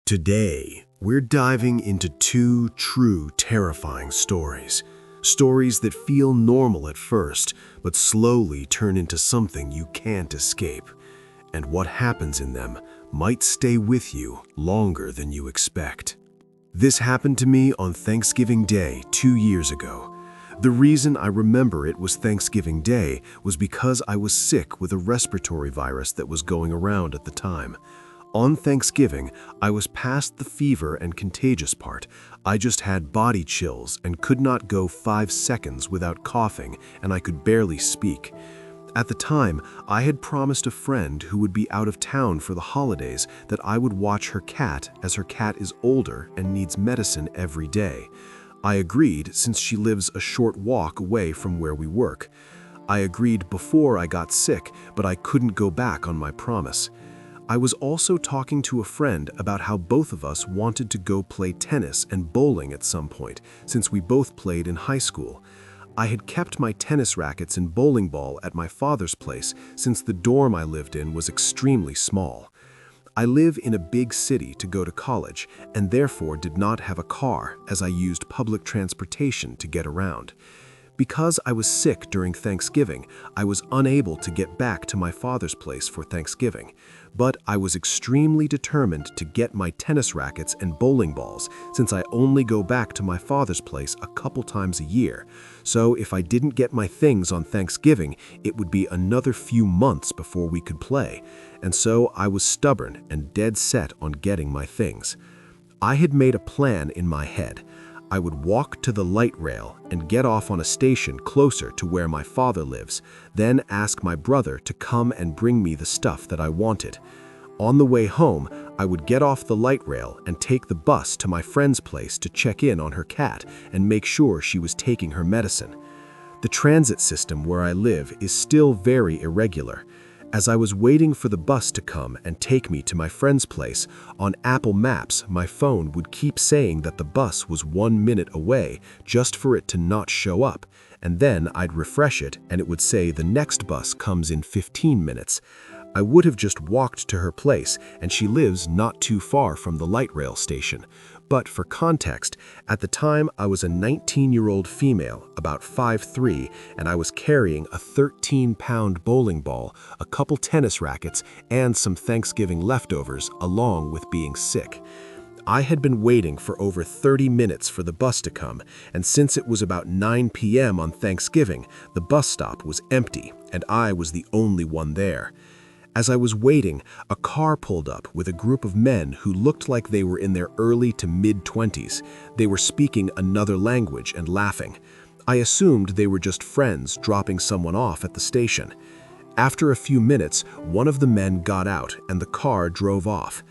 Today, we're diving into two true terrifying stories. Stories that feel normal at first, but slowly turn into something you can't escape. And what happens in them might stay with you longer than you expect. This happened to me on Thanksgiving Day 2 years ago. The reason I remember it was Thanksgiving Day was because I was sick with a respiratory virus that was going around at the time. On Thanksgiving, I was past the fever and contagious part. I just had body chills and could not go 5 seconds without coughing, and I could barely speak. At the time, I had promised a friend who would be out of town for the holidays that I would watch her cat, as her cat is older and needs medicine every day. I agreed since she lives a short walk away from where we work. I agreed before I got sick, but I couldn't go back on my promise. I was also talking to a friend about how both of us wanted to go play tennis and bowling at some point, since we both played in high school. I had kept my tennis rackets and bowling ball at my father's place since the dorm I lived in was extremely small. I live in a big city to go to college and therefore did not have a car, as I used public transportation to get around. Because I was sick during Thanksgiving, I was unable to get back to my father's place for Thanksgiving, but I was extremely determined to get my tennis rackets and bowling balls since I only go back to my father's place a couple times a year. So if I didn't get my things on Thanksgiving, it would be another few months before we could play, and so I was stubborn and dead set on getting my things. I had made a plan in my head. I would walk to the light rail and get off on a station closer to where my father lives, then ask my brother to come and bring me the stuff that I wanted. On the way home, I would get off the light rail and take the bus to my friend's place to check in on her cat and make sure she was taking her medicine. The transit system where I live is still very irregular. As I was waiting for the bus to come and take me to my friend's place, on Apple Maps, my phone would keep saying that the bus was 1 minute away just for it to not show up, and then I'd refresh it and it would say the next bus comes in 15 minutes. I would have just walked to her place, and she lives not too far from the light rail station. But for context, at the time I was a 19-year-old female, about 5'3", and I was carrying a 13-pound bowling ball, a couple tennis rackets, and some Thanksgiving leftovers, along with being sick. I had been waiting for over 30 minutes for the bus to come, and since it was about 9 p.m. on Thanksgiving, the bus stop was empty, and I was the only one there. As I was waiting, a car pulled up with a group of men who looked like they were in their early to mid-20s. They were speaking another language and laughing. I assumed they were just friends dropping someone off at the station. After a few minutes, one of the men got out and the car drove off.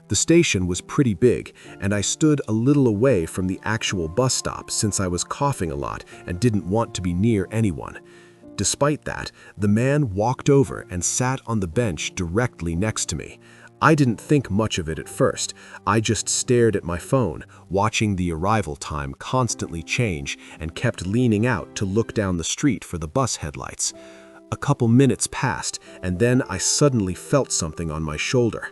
The station was pretty big, and I stood a little away from the actual bus stop since I was coughing a lot and didn't want to be near anyone. Despite that, the man walked over and sat on the bench directly next to me. I didn't think much of it at first. I just stared at my phone, watching the arrival time constantly change, and kept leaning out to look down the street for the bus headlights. A couple minutes passed, and then I suddenly felt something on my shoulder.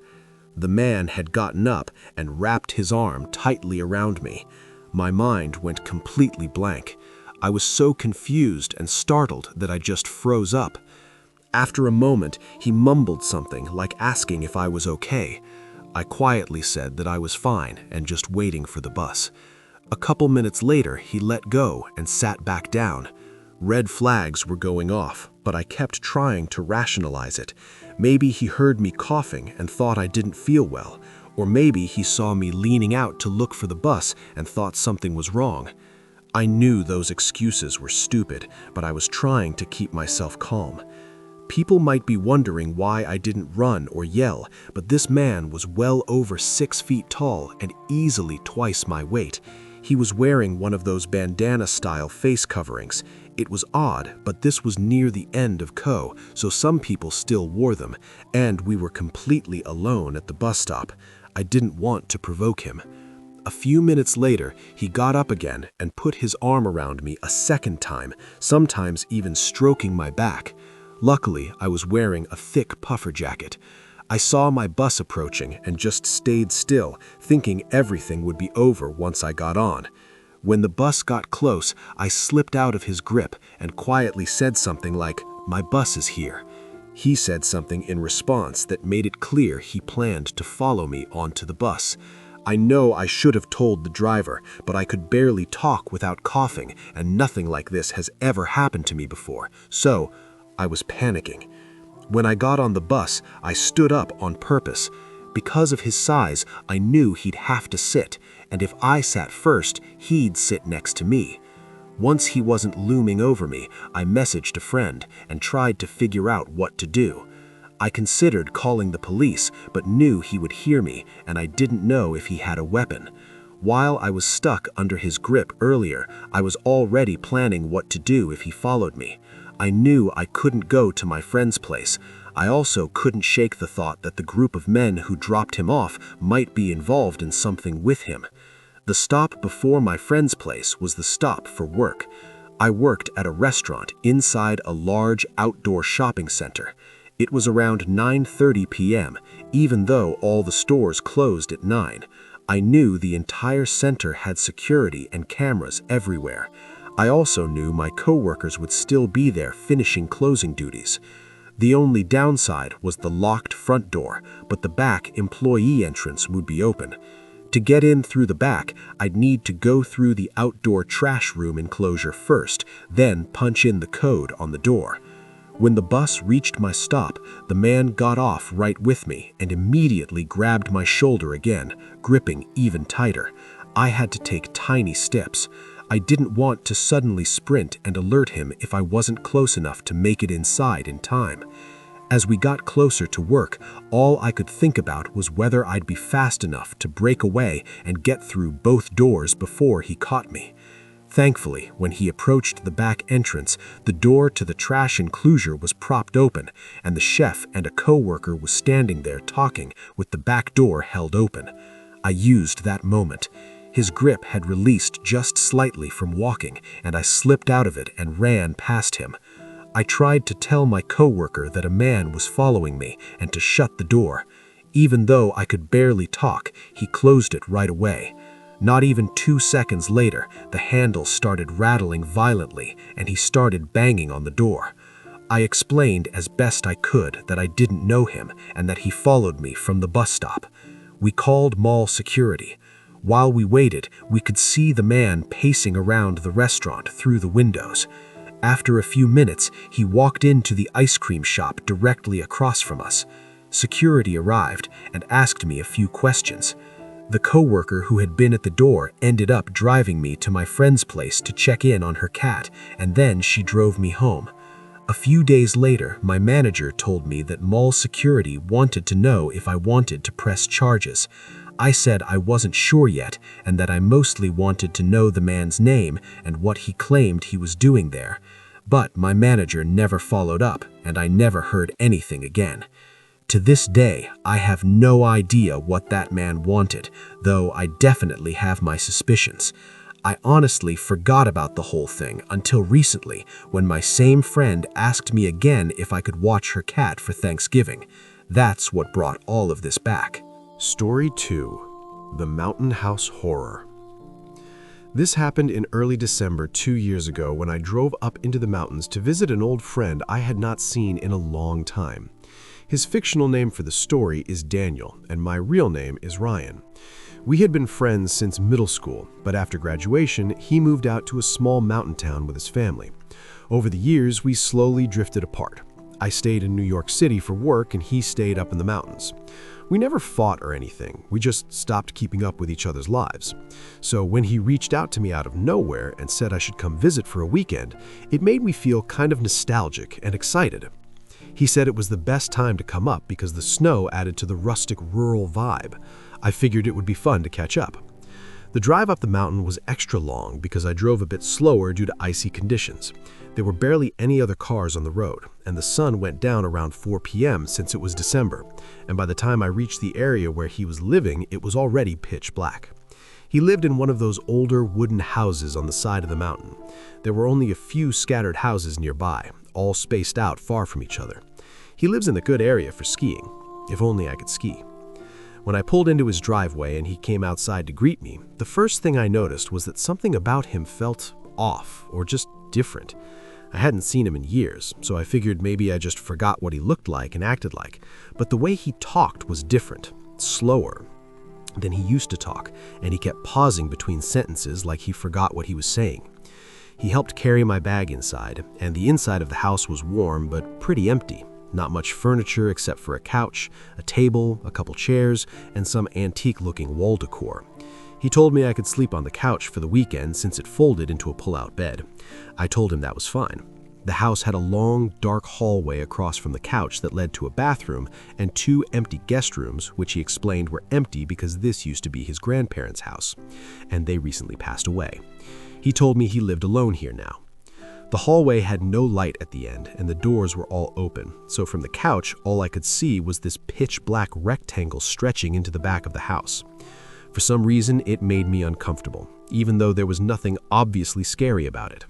The man had gotten up and wrapped his arm tightly around me. My mind went completely blank. I was so confused and startled that I just froze up. After a moment, he mumbled something like asking if I was okay. I quietly said that I was fine and just waiting for the bus. A couple minutes later, he let go and sat back down. Red flags were going off, but I kept trying to rationalize it. Maybe he heard me coughing and thought I didn't feel well, or maybe he saw me leaning out to look for the bus and thought something was wrong. I knew those excuses were stupid, but I was trying to keep myself calm. People might be wondering why I didn't run or yell, but this man was well over 6 feet tall and easily twice my weight. He was wearing one of those bandana-style face coverings. It was odd, but this was near the end of CO, so some people still wore them, and we were completely alone at the bus stop. I didn't want to provoke him. A few minutes later, he got up again and put his arm around me a second time, sometimes even stroking my back. Luckily, I was wearing a thick puffer jacket. I saw my bus approaching and just stayed still, thinking everything would be over once I got on. When the bus got close, I slipped out of his grip and quietly said something like, "My bus is here." He said something in response that made it clear he planned to follow me onto the bus. I know I should have told the driver, but I could barely talk without coughing, and nothing like this has ever happened to me before, so I was panicking. When I got on the bus, I stood up on purpose. Because of his size, I knew he'd have to sit, and if I sat first, he'd sit next to me. Once he wasn't looming over me, I messaged a friend and tried to figure out what to do. I considered calling the police, but knew he would hear me, and I didn't know if he had a weapon. While I was stuck under his grip earlier, I was already planning what to do if he followed me. I knew I couldn't go to my friend's place. I also couldn't shake the thought that the group of men who dropped him off might be involved in something with him. The stop before my friend's place was the stop for work. I worked at a restaurant inside a large outdoor shopping center. It was around 9:30 p.m., even though all the stores closed at 9. I knew the entire center had security and cameras everywhere. I also knew my coworkers would still be there finishing closing duties. The only downside was the locked front door, but the back employee entrance would be open. To get in through the back, I'd need to go through the outdoor trash room enclosure first, then punch in the code on the door. When the bus reached my stop, the man got off right with me and immediately grabbed my shoulder again, gripping even tighter. I had to take tiny steps. I didn't want to suddenly sprint and alert him if I wasn't close enough to make it inside in time. As we got closer to work, all I could think about was whether I'd be fast enough to break away and get through both doors before he caught me. Thankfully, when he approached the back entrance, the door to the trash enclosure was propped open, and the chef and a coworker was standing there talking with the back door held open. I used that moment. His grip had released just slightly from walking, and I slipped out of it and ran past him. I tried to tell my coworker that a man was following me and to shut the door. Even though I could barely talk, he closed it right away. Not even 2 seconds later, the handle started rattling violently and he started banging on the door. I explained as best I could that I didn't know him and that he followed me from the bus stop. We called mall security. While we waited, we could see the man pacing around the restaurant through the windows. After a few minutes, he walked into the ice cream shop directly across from us. Security arrived and asked me a few questions. The coworker who had been at the door ended up driving me to my friend's place to check in on her cat, and then she drove me home. A few days later, my manager told me that mall security wanted to know if I wanted to press charges. I said I wasn't sure yet and that I mostly wanted to know the man's name and what he claimed he was doing there. But my manager never followed up and I never heard anything again. To this day, I have no idea what that man wanted, though I definitely have my suspicions. I honestly forgot about the whole thing until recently when my same friend asked me again if I could watch her cat for Thanksgiving. That's what brought all of this back. Story 2. The Mountain House Horror. This happened in early December 2 years ago when I drove up into the mountains to visit an old friend I had not seen in a long time. His fictional name for the story is Daniel, and my real name is Ryan. We had been friends since middle school, but after graduation, he moved out to a small mountain town with his family. Over the years, we slowly drifted apart. I stayed in New York City for work, and he stayed up in the mountains. We never fought or anything, we just stopped keeping up with each other's lives. So when he reached out to me out of nowhere and said I should come visit for a weekend, it made me feel kind of nostalgic and excited. He said it was the best time to come up because the snow added to the rustic rural vibe. I figured it would be fun to catch up. The drive up the mountain was extra long because I drove a bit slower due to icy conditions. There were barely any other cars on the road, and the sun went down around 4 p.m. since it was December, and by the time I reached the area where he was living, it was already pitch black. He lived in one of those older wooden houses on the side of the mountain. There were only a few scattered houses nearby, all spaced out far from each other. He lives in a good area for skiing. If only I could ski. When I pulled into his driveway and he came outside to greet me, the first thing I noticed was that something about him felt off or just different. I hadn't seen him in years, so I figured maybe I just forgot what he looked like and acted like, but the way he talked was different, slower than he used to talk, and he kept pausing between sentences like he forgot what he was saying. He helped carry my bag inside, and the inside of the house was warm but pretty empty. Not much furniture except for a couch, a table, a couple chairs, and some antique-looking wall decor. He told me I could sleep on the couch for the weekend since it folded into a pull-out bed. I told him that was fine. The house had a long, dark hallway across from the couch that led to a bathroom and 2 empty guest rooms, which he explained were empty because this used to be his grandparents' house, and they recently passed away. He told me he lived alone here now. The hallway had no light at the end, and the doors were all open, so from the couch, all I could see was this pitch-black rectangle stretching into the back of the house. For some reason, it made me uncomfortable, even though there was nothing obviously scary about it.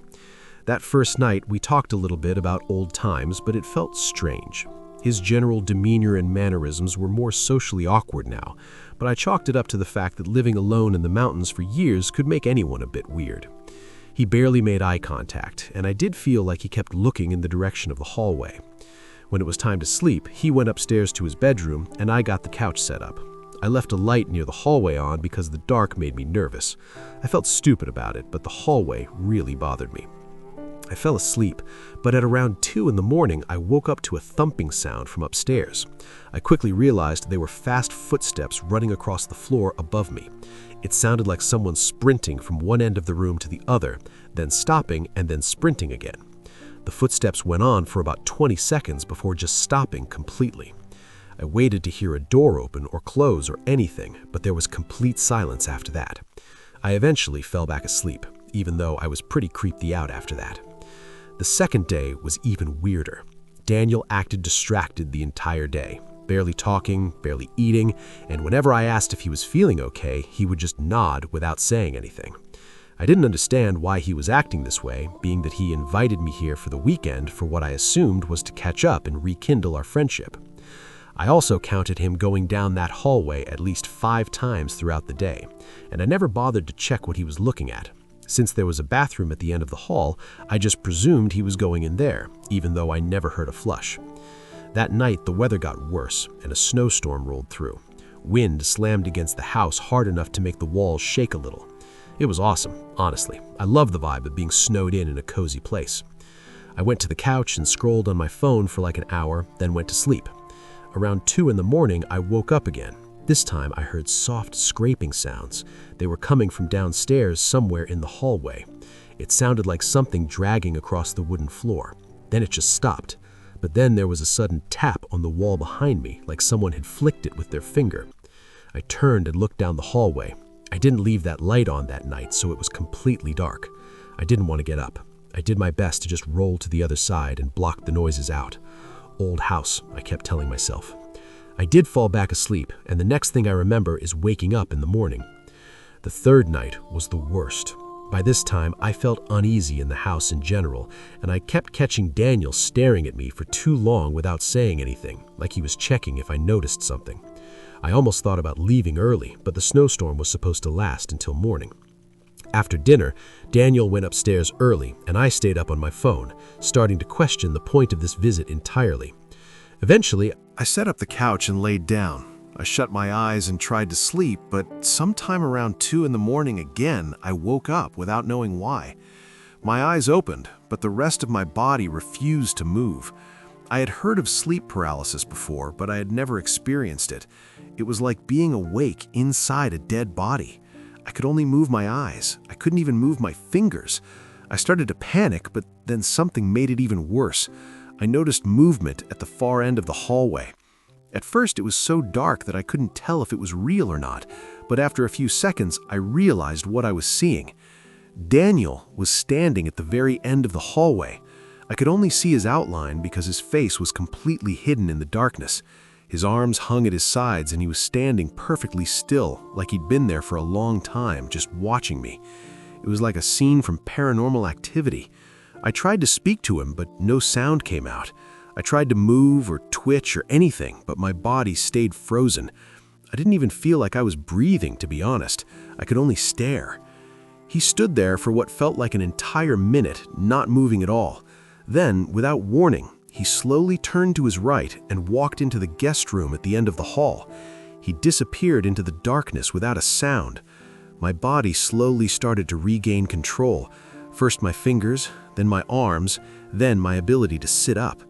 That first night, we talked a little bit about old times, but it felt strange. His general demeanor and mannerisms were more socially awkward now, but I chalked it up to the fact that living alone in the mountains for years could make anyone a bit weird. He barely made eye contact, and I did feel like he kept looking in the direction of the hallway. When it was time to sleep, he went upstairs to his bedroom, and I got the couch set up. I left a light near the hallway on because the dark made me nervous. I felt stupid about it, but the hallway really bothered me. I fell asleep, but at around 2 in the morning, I woke up to a thumping sound from upstairs. I quickly realized they were fast footsteps running across the floor above me. It sounded like someone sprinting from one end of the room to the other, then stopping and then sprinting again. The footsteps went on for about 20 seconds before just stopping completely. I waited to hear a door open or close or anything, but there was complete silence after that. I eventually fell back asleep, even though I was pretty creeped out after that. The second day was even weirder. Daniel acted distracted the entire day, barely talking, barely eating, and whenever I asked if he was feeling okay, he would just nod without saying anything. I didn't understand why he was acting this way, being that he invited me here for the weekend for what I assumed was to catch up and rekindle our friendship. I also counted him going down that hallway at least 5 times throughout the day, and I never bothered to check what he was looking at. Since there was a bathroom at the end of the hall, I just presumed he was going in there, even though I never heard a flush. That night, the weather got worse, and a snowstorm rolled through. Wind slammed against the house hard enough to make the walls shake a little. It was awesome, honestly. I love the vibe of being snowed in a cozy place. I went to the couch and scrolled on my phone for like an hour, then went to sleep. Around 2 in the morning, I woke up again. This time, I heard soft scraping sounds. They were coming from downstairs somewhere in the hallway. It sounded like something dragging across the wooden floor. Then it just stopped. But then there was a sudden tap on the wall behind me, like someone had flicked it with their finger. I turned and looked down the hallway. I didn't leave that light on that night, so it was completely dark. I didn't want to get up. I did my best to just roll to the other side and block the noises out. Old house, I kept telling myself. I did fall back asleep, and the next thing I remember is waking up in the morning. The third night was the worst. By this time, I felt uneasy in the house in general, and I kept catching Daniel staring at me for too long without saying anything, like he was checking if I noticed something. I almost thought about leaving early, but the snowstorm was supposed to last until morning. After dinner, Daniel went upstairs early, and I stayed up on my phone, starting to question the point of this visit entirely. Eventually, I set up the couch and laid down. I shut my eyes and tried to sleep, but sometime around 2 in the morning again, I woke up without knowing why. My eyes opened, but the rest of my body refused to move. I had heard of sleep paralysis before, but I had never experienced it. It was like being awake inside a dead body. I could only move my eyes. I couldn't even move my fingers. I started to panic, but then something made it even worse. I noticed movement at the far end of the hallway. At first, it was so dark that I couldn't tell if it was real or not, but after a few seconds, I realized what I was seeing. Daniel was standing at the very end of the hallway. I could only see his outline because his face was completely hidden in the darkness. His arms hung at his sides and he was standing perfectly still, like he'd been there for a long time, just watching me. It was like a scene from Paranormal Activity. I tried to speak to him, but no sound came out. I tried to move or twitch or anything, but my body stayed frozen. I didn't even feel like I was breathing, to be honest. I could only stare. He stood there for what felt like an entire minute, not moving at all. Then, without warning, he slowly turned to his right and walked into the guest room at the end of the hall. He disappeared into the darkness without a sound. My body slowly started to regain control. First my fingers, then my arms, then my ability to sit up.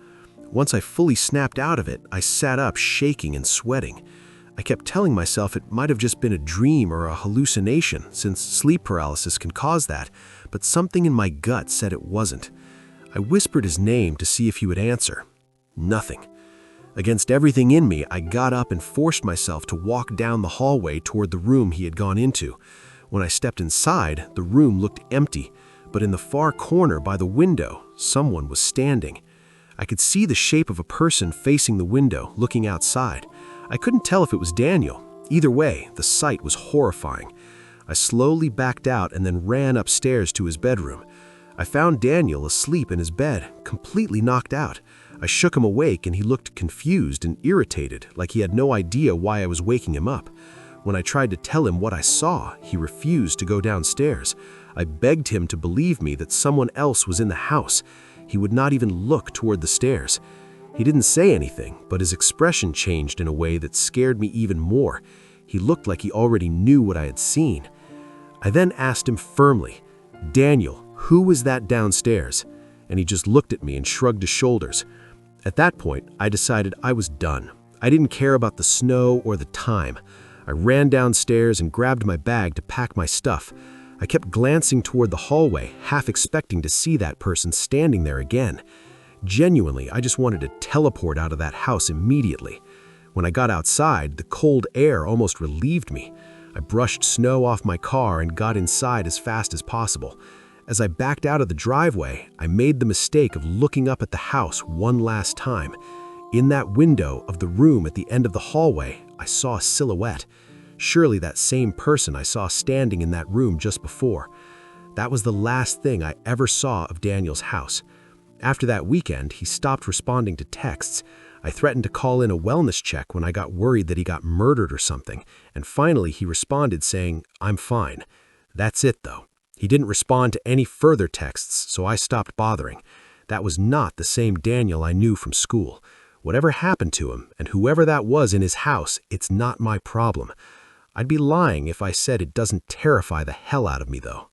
Once I fully snapped out of it, I sat up shaking and sweating. I kept telling myself it might have just been a dream or a hallucination, since sleep paralysis can cause that, but something in my gut said it wasn't. I whispered his name to see if he would answer. Nothing. Against everything in me, I got up and forced myself to walk down the hallway toward the room he had gone into. When I stepped inside, the room looked empty, but in the far corner by the window, someone was standing. I could see the shape of a person facing the window, looking outside. I couldn't tell if it was Daniel. Either way, the sight was horrifying. I slowly backed out and then ran upstairs to his bedroom. I found Daniel asleep in his bed, completely knocked out. I shook him awake and he looked confused and irritated, like he had no idea why I was waking him up. When I tried to tell him what I saw, he refused to go downstairs. I begged him to believe me that someone else was in the house. He would not even look toward the stairs. He didn't say anything, but his expression changed in a way that scared me even more. He looked like he already knew what I had seen. I then asked him firmly, "Daniel, who was that downstairs?" And he just looked at me and shrugged his shoulders. At that point, I decided I was done. I didn't care about the snow or the time. I ran downstairs and grabbed my bag to pack my stuff. I kept glancing toward the hallway, half expecting to see that person standing there again. Genuinely, I just wanted to teleport out of that house immediately. When I got outside, the cold air almost relieved me. I brushed snow off my car and got inside as fast as possible. As I backed out of the driveway, I made the mistake of looking up at the house one last time. In that window of the room at the end of the hallway, I saw a silhouette. Surely that same person I saw standing in that room just before. That was the last thing I ever saw of Daniel's house. After that weekend, he stopped responding to texts. I threatened to call in a wellness check when I got worried that he got murdered or something, and finally he responded saying, "I'm fine." That's it though. He didn't respond to any further texts, so I stopped bothering. That was not the same Daniel I knew from school. Whatever happened to him, and whoever that was in his house, it's not my problem. I'd be lying if I said it doesn't terrify the hell out of me though.